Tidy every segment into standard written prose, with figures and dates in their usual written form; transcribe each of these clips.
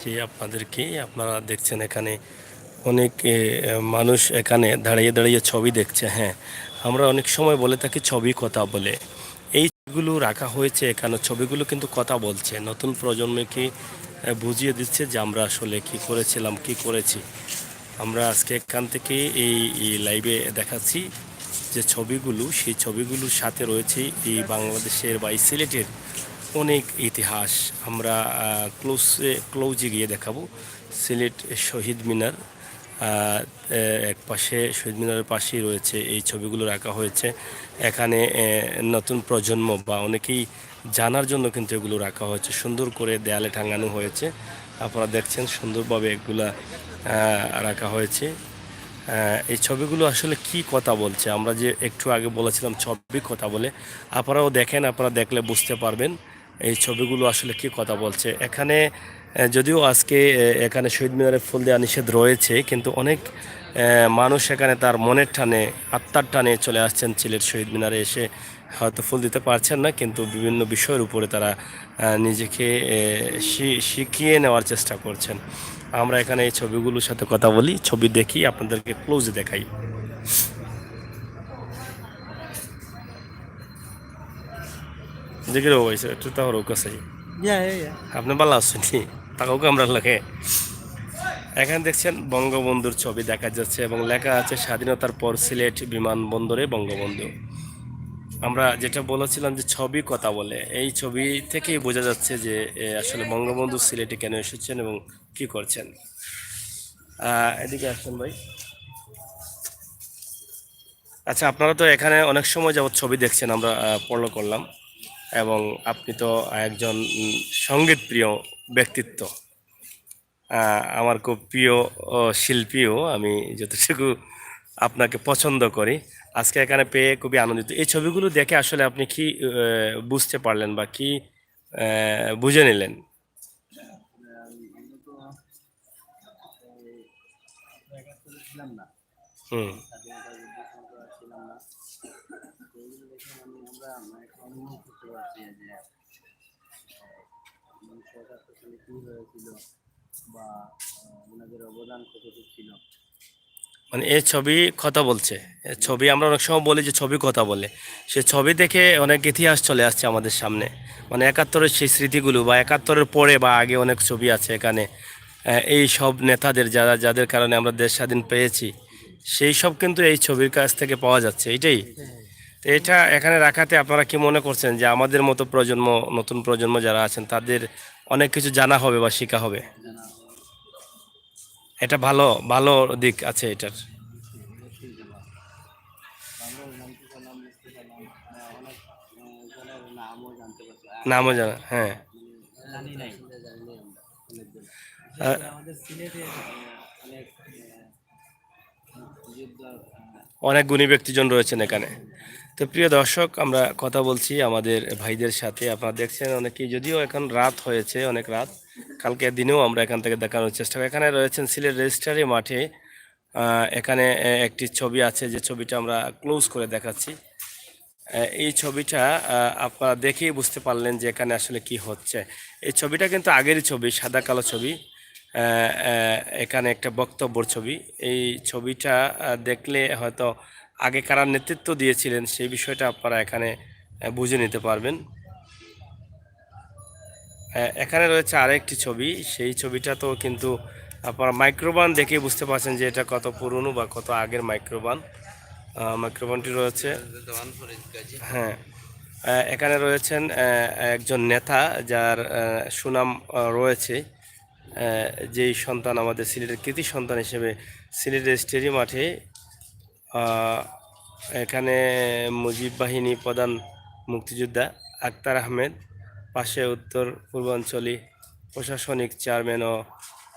যে আপনাদেরকে আপনারা দেখছেন এখানে অনেক মানুষ এখানে দাঁড়িয়ে দাঁড়িয়ে ছবি দেখছে। হ্যাঁ, আমরা অনেক সময় বলে থাকি ছবি কথা বলে। এই ছবিগুলো রাখা হয়েছে এখানে, ছবিগুলো কিন্তু কথা বলছে, নতুন প্রজন্মকে বুঝিয়ে দিচ্ছে যে আমরা আসলে কি করেছিলাম, কি করেছি। আমরা আজকে এখান থেকে এই লাইভে দেখাচ্ছি যে ছবিগুলো, সেই ছবিগুলোর সাথে রয়েছে এই বাংলাদেশের বা এই সিলেটের অনেক ইতিহাস। আমরা ক্লোজে গিয়ে দেখাবো। সিলেট শহীদ মিনার, এক পাশে শহীদ মিনারের পাশেই রয়েছে এই ছবিগুলো রাখা হয়েছে এখানে। নতুন প্রজন্ম বা অনেকেই জানার জন্য কিন্তু এগুলো রাখা হয়েছে, সুন্দর করে দেয়ালে টাঙানো হয়েছে। আপনারা দেখছেন সুন্দরভাবে এগুলা রাখা হয়েছে। এই ছবিগুলো আসলে কি কথা বলছে, আমরা যে একটু আগে বলেছিলাম ছবি কথা বলে, আপনারাও দেখেন, আপনারা দেখলে বুঝতে পারবেন এই ছবিগুলো আসলে কি কথা বলছে। এখানে যদিও আজকে এখানে শহীদ মিনারে ফুল দেওয়া নিষেধ রয়েছে, কিন্তু অনেক মানুষ এখানে তার মনের টানে, আত্মার টানে চলে আসছেন সিলেট শহীদ মিনারে এসে। হয়তো ফুল দিতে পারছেন না, কিন্তু বিভিন্ন বিষয়ের উপরে তারা নিজেকে শিখিয়ে নেওয়ার চেষ্টা করছেন। আমরা এখানে এই ছবিগুলোর সাথে কথা বলি, ছবি দেখি, আপনাদেরকে ক্লোজে দেখাই। দেখে রেবো ভাই একটু তাহলে কাছে আপনি ভালো আছেন, তাকাও আমরা লাগে। এখানে দেখছেন বঙ্গবন্ধুর ছবি দেখা যাচ্ছে এবং লেখা আছে স্বাধীনতার পর সিলেট বিমানবন্দরে বঙ্গবন্ধু। আমরা যেটা বলেছিলাম যে ছবি কথা বলে, এই ছবি থেকেই বোঝা যাচ্ছে যে আসলে বঙ্গবন্ধু সিলেটে কেন এসেছেন এবং কি করছেন। এদিকে আসছেন ভাই। আচ্ছা, আপনারা তো এখানে অনেক সময় যাবত ছবি দেখছেন, আমরা ফলো করলাম, এবং আপনি তো একজন সঙ্গীত প্রিয় ব্যক্তিত্ব, আমার খুব প্রিয় শিল্পীও আমি, যতটুকু আপনাকে পছন্দ করি। আজকে এখানে পেয়ে খুবই আনন্দিত। এই ছবিগুলো দেখে আসলে আপনি কি বুঝতে পারলেন বা কি বুঝে নিলেন? হুম। মানে এই ছবি কথা বলছে। ছবি আমরা অনেক সময় বলি যে ছবি কথা বলে, সে ছবি দেখে অনেক ইতিহাস চলে আসছে আমাদের সামনে। মানে একাত্তরের সেই স্মৃতিগুলো বা একাত্তরের পরে বা আগে অনেক ছবি আছে এখানে। এই সব নেতাদের যাদের কারণে আমরা দেশ স্বাধীন পেয়েছি, সেই সব কিন্তু এই ছবির কাছ থেকে পাওয়া যাচ্ছে, এটাই। তো এটা এখানে রাখাতে আপনারা কি মনে করছেন যে আমাদের মতো প্রজন্ম, নতুন প্রজন্ম যারা আছেন তাদের অনেক কিছু জানা হবে বা শেখা হবে? এটা ভালো, ভালো দিক আছে এটার। নামও জানা, হ্যাঁ। আহ, অনেক গুণী ব্যক্তিজন রয়েছেন এখানে। তো প্রিয় দর্শক, আমরা কথা বলছি আমাদের ভাইদের সাথে। আপনারা দেখছেন অনেকেই, যদিও এখন রাত হয়েছে, অনেক রাত, কালকে দিনেও আমরা এখান থেকে দেখানোর চেষ্টা করি। এখানে রয়েছেন সিলেট রেজিস্ট্রারি মাঠে। এখানে একটি ছবি আছে, যে ছবিটা আমরা ক্লোজ করে দেখাচ্ছি। এই ছবিটা আপনারা দেখেই বুঝতে পারলেন যে এখানে আসলে কি হচ্ছে। এই ছবিটা কিন্তু আগেরই ছবি, সাদা কালো ছবি। এখানে একটা বক্তব্যর ছবি। এই ছবিটা দেখলে হয়তো আগে কারা নেতৃত্ব দিয়েছিলেন সেই বিষয়টা আপনারা এখানে বুঝে নিতে পারবেন। এখানে রয়েছে আরেকটি ছবি, সেই ছবিটা তো কিন্তু আপনারা মাইক্রোবান দেখেই বুঝতে পারছেন যে এটা কত পুরনো বা কত আগের মাইক্রোবান। মাইক্রোবানটি রয়েছে, হ্যাঁ। এখানে রয়েছেন একজন নেতা যার সুনাম রয়েছে, যেই সন্তান আমাদের সিলেটের কৃতি সন্তান হিসেবে সিলেটের স্টেডিয়াম মাঠে এখানে মুজিব বাহিনী প্রধান মুক্তিযোদ্ধা আক্তার আহমেদ, পাশে উত্তর পূর্বাঞ্চলী প্রশাসনিক চেয়ারম্যান ও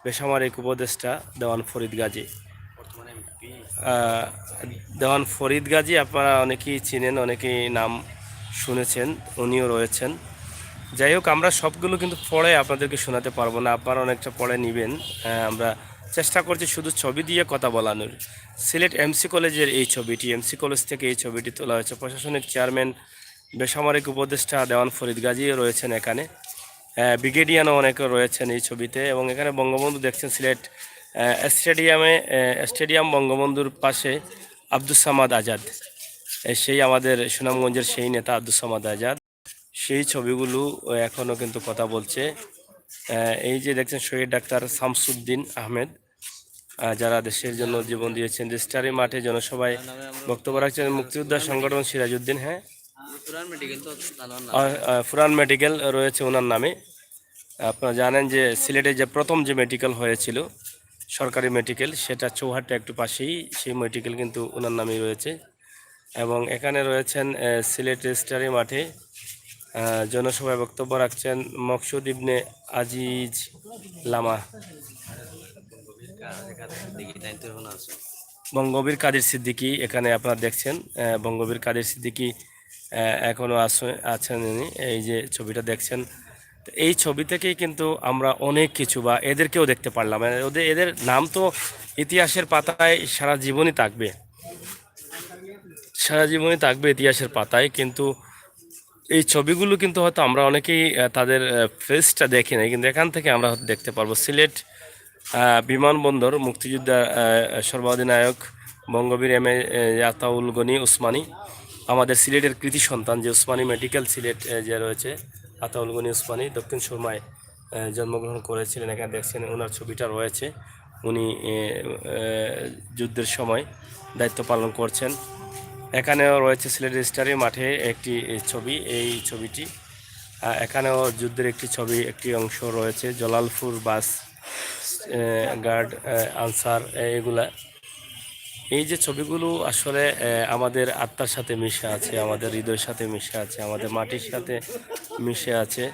বেসামরিক উপদেষ্টা দেওয়ান ফরিদ গাজী। আহ, দেওয়ান ফরিদ গাজী আপনারা অনেকেই চিনেন, অনেকেই নাম শুনেছেন, উনিও রয়েছেন। যাই হোক, আমরা সবগুলো কিন্তু পড়ে আপনাদেরকে শোনাতে পারবো না, আপনারা অনেকটা পড়ে নেবেন। আমরা চেষ্টা করছি শুধু ছবি দিয়ে কথা বলানোর। সিলেট এমসি কলেজের এই ছবিটি, এমসি কলেজ থেকে এই ছবিটি তোলা হয়েছে। প্রশাসনিক চেয়ারম্যান বেসামরিক উপদেষ্টা দেওয়ান ফরিদ গাজীও রয়েছেন এখানে। ব্রিগেডিয়ানও অনেকে রয়েছেন এই ছবিতে। এবং এখানে বঙ্গবন্ধু দেখছেন সিলেট স্টেডিয়ামে, স্টেডিয়াম বঙ্গবন্ধুর পাশে আব্দুস সামাদ আজাদ, সেই আমাদের সুনামগঞ্জের সেই নেতা আব্দুস সামাদ আজাদ, সেই ছবিগুলো এখনও কিন্তু কথা বলছে। এই যে দেখছেন শহীদ ডাক্তার শামসুদ্দিন আহমেদ, যারা দেশের জন্য জীবন দিয়েছেন। রেজিস্ট্রারি মাঠে জনসভায় বক্তব্য রাখছেন মুক্তিযোদ্ধা সংগঠন সিরাজউদ্দিন। হ্যাঁ, ফুরান মেডিকেল রয়েছে ওনার নামে। আপনারা জানেন যে সিলেটে যে প্রথম যে মেডিকেল হয়েছিল সরকারি মেডিকেল, সেটা চৌহাট্টা একটু পাশেই সেই মেডিকেল কিন্তু ওনার নামেই রয়েছে। এবং এখানে রয়েছেন সিলেট রেজিস্ট্রারি মাঠে জনসভায় বক্তব্য রাখছেন মকসুদ ইবনে আজিজ লামা। বঙ্গবীর কাদের সিদ্দিকী এখানে আপনারা দেখছেন, বঙ্গবীর কাদের সিদ্দিকী এখনও আছেন উনি। এই যে ছবিটা দেখছেন, তো এই ছবি থেকেই কিন্তু আমরা অনেক কিছু বা এদেরকেও দেখতে পারলাম। এদের নাম তো ইতিহাসের পাতায় সারা জীবনই থাকবে, সারা জীবনই থাকবে ইতিহাসের পাতায়। কিন্তু এই ছবিগুলো কিন্তু হয়তো আমরা অনেকেই তাদের ফেসটা দেখি নাই, কিন্তু এখান থেকে আমরা হয়তো দেখতে পারবো। সিলেট বিমানবন্দর, মুক্তিযোদ্ধা সর্বাধিনায়ক বঙ্গবীর এম এ আতাউল গনি উসমানী, আমাদের সিলেটের কৃতি সন্তান যে উসমানী মেডিকেল সিলেট যে রয়েছে, আতাউল গনি উসমানী দক্ষিণ সুরমায় জন্মগ্রহণ করেছিলেন। এখানে দেখছেন ওনার ছবিটা রয়েছে। উনি যুদ্ধের সময় দায়িত্ব পালন করছেন। এখানেও রয়েছে সিলেট রেজিস্ট্রারি মাঠে একটি ছবি। এই ছবিটি এখানেও যুদ্ধের একটি ছবি, একটি অংশ রয়েছে। জলালপুর বাস গার্ড, আনসার, এগুলা। এই যে ছবিগুলো আসলে আমাদের আত্মার সাথে মিশে আছে, আমাদের হৃদয়ের সাথে মিশে আছে, আমাদের মাটির সাথে মিশে আছে।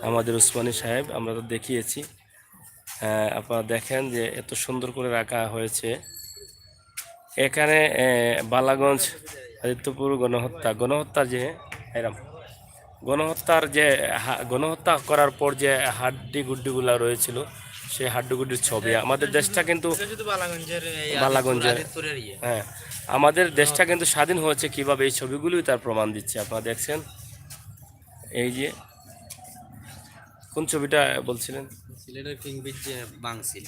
আমাদের উসমানী সাহেব আমরা তো দেখিয়েছি। আপনারা দেখেন যে এত সুন্দর করে রাখা হয়েছে। এখানে বালাগঞ্জ আদিত্যপুর গণহত্যার যে এরম গণহত্যার যে গণহত্যা করার পর যে হাড্ডি গুড্ডিগুলা রয়েছিল, সেই হাড্ডিগুড্ডির ছবি। আমাদের দেশটা কিন্তু বালাগঞ্জের, হ্যাঁ, আমাদের দেশটা কিন্তু স্বাধীন হয়েছে কিভাবে, এই ছবিগুলোই তার প্রমাণ দিচ্ছে। আপনারা দেখছেন এই যে কোন ছবিটা বলছিলেন? সিলেটের কিং ব্রিজ যে ভাঙছিল।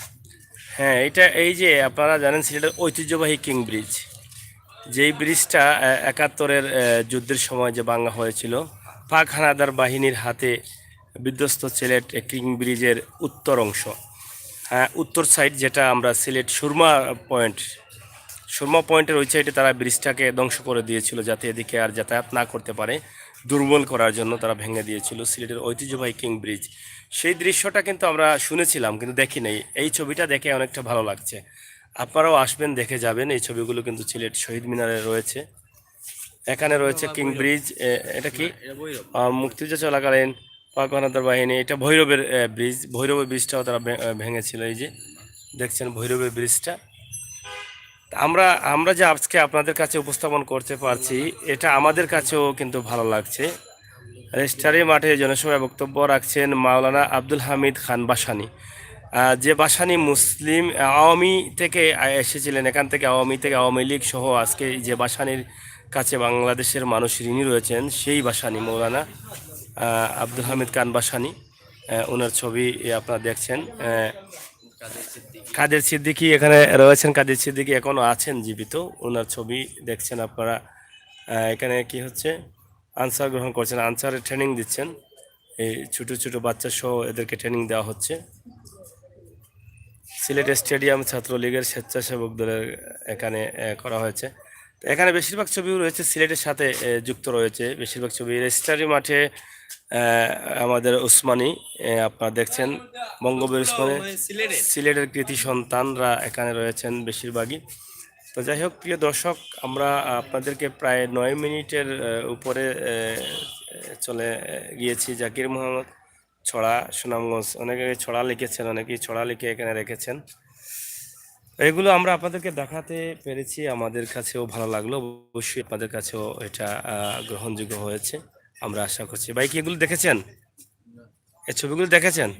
হ্যাঁ, এটা এই যে আপনারা জানেন সিলেটের ঐতিহ্যবাহী কিং ব্রিজ, যেই ব্রিজটা ৭১-এর যুদ্ধের সময় যে ভাঙা হয়েছিল, পাক হানাদার বাহিনীর হাতে বিধ্বস্ত সিলেট কিং ব্রিজের উত্তর অংশ, উত্তর সাইড, যেটা আমরা সিলেট সুরমা পয়েন্টের ওই সাইডে তারা ব্রিজটাকে ধ্বংস করে দিয়েছিল, যাতে এদিকে আর যাতায়াত না করতে পারে। দুর্বল করার জন্য তারা ভেঙে দিয়েছিল সিলেটের ঐতিহ্যবাহী কিং ব্রিজ। সেই দৃশ্যটা কিন্তু আমরা শুনেছিলাম, কিন্তু দেখি নাই। এই ছবিটা দেখে অনেকটা ভালো লাগছে। আপনারাও আসবেন, দেখে যাবেন। এই ছবিগুলো কিন্তু সিলেট শহীদ মিনারে রয়েছে। এখানে রয়েছে কিং ব্রিজ। এটা কি মুক্তিযুদ্ধ চলাকালীন পাক হানাদার বাহিনী, এটা ভৈরবের ব্রিজ, ভৈরবের ব্রিজটাও তারা ভেঙেছিল। এই যে দেখছেন ভৈরবের ব্রিজটা। আমরা আমরা যে আজকে আপনাদের কাছে উপস্থাপন করতে পারছি, এটা আমাদের কাছেও কিন্তু ভালো লাগছে। রেজিস্ট্রারি মাঠে জনসভায় বক্তব্য রাখছেন মাওলানা আব্দুল হামিদ খান বাসানী, যে বাসানী মুসলিম আওয়ামী থেকে এসেছিলেন। এখান থেকে আওয়ামী লীগ সহ আজকে যে বাসানীর কাছে বাংলাদেশের মানুষ ঋণী রয়েছেন, সেই বাসানী মৌলানা আব্দুল হামিদ খান বাসানী। ওনার ছবি আপনারা দেখছেন। কাদের সিদ্দিকী এখানে রয়েছেন, কাদের সিদ্দিকী এখনও আছেন জীবিত, ওনার ছবি দেখছেন আপনারা। এখানে কি হচ্ছে, আনসার গ্রহণ করছেন, আনসারের ট্রেনিং দিচ্ছেন। এই ছোটো ছোটো বাচ্চা সহ এদেরকে ট্রেনিং দেওয়া হচ্ছে। সিলেট স্টেডিয়াম ছাত্রলীগের স্বেচ্ছাসেবক দলের এখানে করা হয়েছে। তো এখানে বেশিরভাগ ছবিও রয়েছে সিলেটের সাথে যুক্ত রয়েছে। বেশিরভাগ ছবি রেজিস্ট্রারি মাঠে আমাদের উসমানী, আপনারা দেখছেন বঙ্গবীর উসমানী, সিলেটের কৃতি সন্তানরা এখানে রয়েছেন বেশিরভাগই। তো যাই হোক, প্রিয় দর্শক, আমরা আপনাদেরকে প্রায় 9 মিনিটের উপরে চলে গিয়েছি। জাকির মোহাম্মদ ছড়া, সুনামগঞ্জ। অনেকে ছড়া লিখেছেন, অনেকেই ছড়া লিখে এখানে রেখেছেন। এগুলো আমরা আপনাদেরকে দেখাতে পেরেছি, আমাদের কাছেও ভালো লাগলো। অবশ্যই আপনাদের কাছেও এটা গ্রহণযোগ্য হয়েছে আমরা আশা করছি। ভাই কি এগুলো দেখেছেন? এই ছবিগুলো দেখেছেন?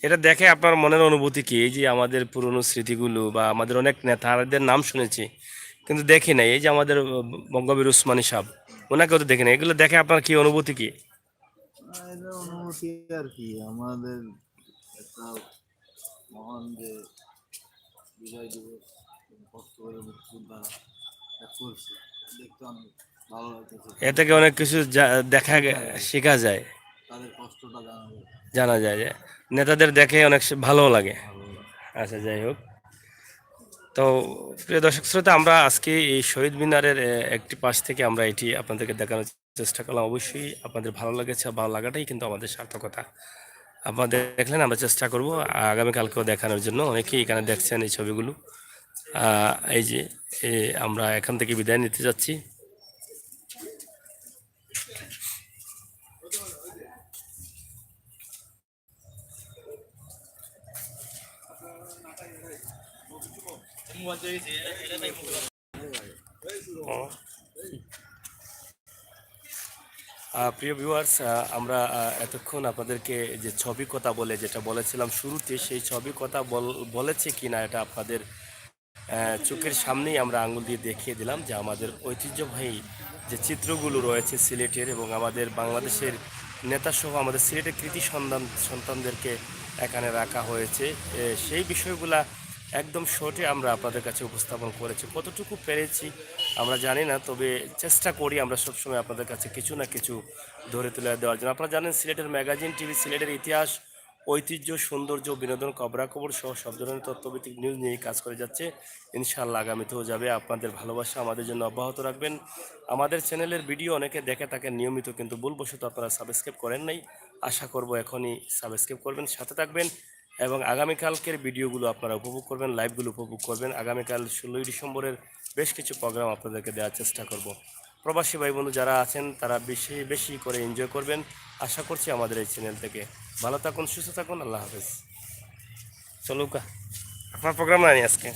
এটা দেখে আপনার মনের অনুভূতি কি? এই যে আমাদের পুরনো স্মৃতিগুলো বা আমাদের অনেক নেতাদের নাম শুনেছি কিন্তু দেখি নাই। এই যে আমাদের বঙ্গবীর উসমানী সাহেব, ওনাকেও তো দেখি না। এগুলো দেখে আপনার কি অনুভূতি কি? এটা অনুভূতি আর কি, আমাদের একটা মহান যে বিজয় দিবস কষ্ট করে মুক্তিযোদ্ধা করছে, দেখতে অনেক ভালো লাগতেছে। এ থেকে অনেক কিছু দেখা শেখা যায়, তাদের কষ্টটা জানা যায়, জানা যায় যে নেতাদের দেখে অনেক ভালো লাগে। ভালো লাগে। আচ্ছা, যাই হোক। তো প্রিয় দর্শক শ্রোতা, আমরা আজকে এই শহীদ মিনারের একটি পাশ থেকে আমরা এটি আপনাদেরকে দেখানোর চেষ্টা করলাম। অবশ্যই আপনাদের ভালো লেগেছে, ভালো লাগাটাই কিন্তু আমাদের সার্থকতা। আপনারা দেখলেন, আমরা চেষ্টা করব আগামীকালকেও দেখানোর জন্য। অনেকেই এখানে দেখছেন এই ছবিগুলো। এই যে আমরা এখান থেকে বিদায় নিতে যাচ্ছি। প্রিয় ভিউয়ার্স, আমরা এতক্ষণ আপনাদেরকে যে ছবি কথা বলে যেটা বলেছিলাম শুরুতে, সেই ছবি কথা বলেছে কিনা এটা আপনাদের চোখের সামনেই আমরা আঙুল দিয়ে দেখিয়ে দিলাম যে আমাদের ঐতিহ্যবাহী যে চিত্রগুলো রয়েছে সিলেটের এবং আমাদের বাংলাদেশের নেতাসহ আমাদের সিলেটের কৃতি সন্তানদেরকে এখানে রাখা হয়েছে। সেই বিষয়গুলা একদম শর্টে আমরা আপনাদের কাছে উপস্থাপন করেছি। কতটুকু পেরেছি আমরা জানি না, তবে চেষ্টা করি আমরা সবসময় আপনাদের কাছে কিছু না কিছু ধরে তুলে দেওয়ার জন্য। আপনারা জানেন, সিলেটের ম্যাগাজিন টিভি সিলেটের ইতিহাস, ঐতিহ্য, সৌন্দর্য, বিনোদন, খবরাখবর সহ সব ধরনের তথ্যভিত্তিক নিউজ নিয়ে কাজ করে যাচ্ছে। ইনশাআল্লাহ আগামীতেও যাবে। আপনাদের ভালোবাসা আমাদের জন্য অব্যাহত রাখবেন। আমাদের চ্যানেলের ভিডিও অনেকে দেখে থাকেন নিয়মিত, কিন্তু ভুলবশত আপনারা সাবস্ক্রাইব করেন নাই। আশা করব এখনই সাবস্ক্রাইব করবেন, সাথে থাকবেন এবং আগামীকালকের ভিডিওগুলো আপনারা উপভোগ করবেন, লাইভগুলো উপভোগ করবেন। আগামীকাল 16ই ডিসেম্বরের বেশ কিছু প্রোগ্রাম আপনাদেরকে দেওয়ার চেষ্টা করব। প্রবাসী ভাই বন্ধু যারা আছেন তারা বেশি বেশি করে এনজয় করবেন আশা করছি আমাদের এই চ্যানেল থেকে। ভালো থাকুন, সুস্থ থাকুন, আল্লাহ হাফেজ। চলুকা আপনার প্রোগ্রাম নাই আজকে।